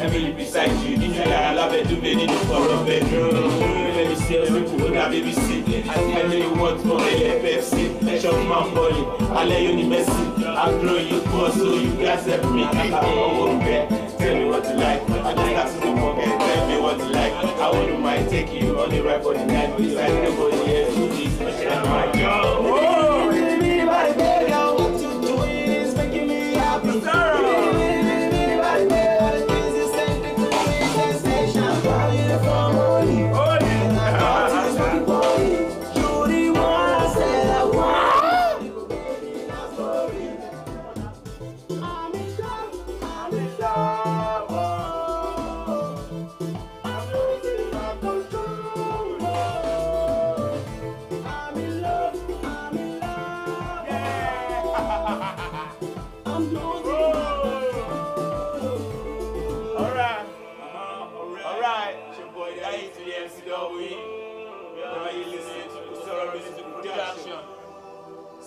Emily beside you, did you I love it, do many for a bedroom. Let me see us people that baby sit. I know you want more LFC. Shop my money, I let you Messi. I blow you for so you guys help me. Tell me what you like. I just start to forget. Tell me what you like. I wouldn't mind taking you on the right for the night. Beside nobody else who needs my job. Oh, baby, my baby, what you do is making me happy.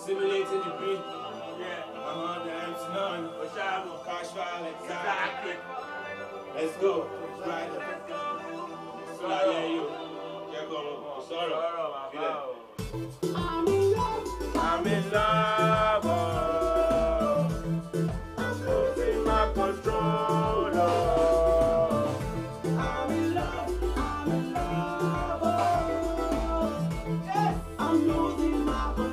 Simulating the beat. Yeah, I'm on the MC none. Oshabo, Kashfile, exactly. Let's go. Right. So I hear you. Yeah, go. Sorry. I'm in love. I'm in love. I'm losing my control. I'm in love. I'm in love. Yes, I'm losing my control.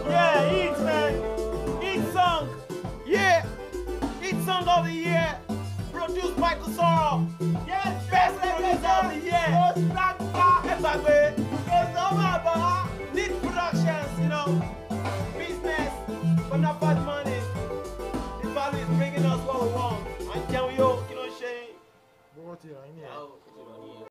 Yeah, eat man, eat song. Yeah, eat song of the year. Produced by Kusoro. Yes, best producer of the year. Need productions, you know, business, but not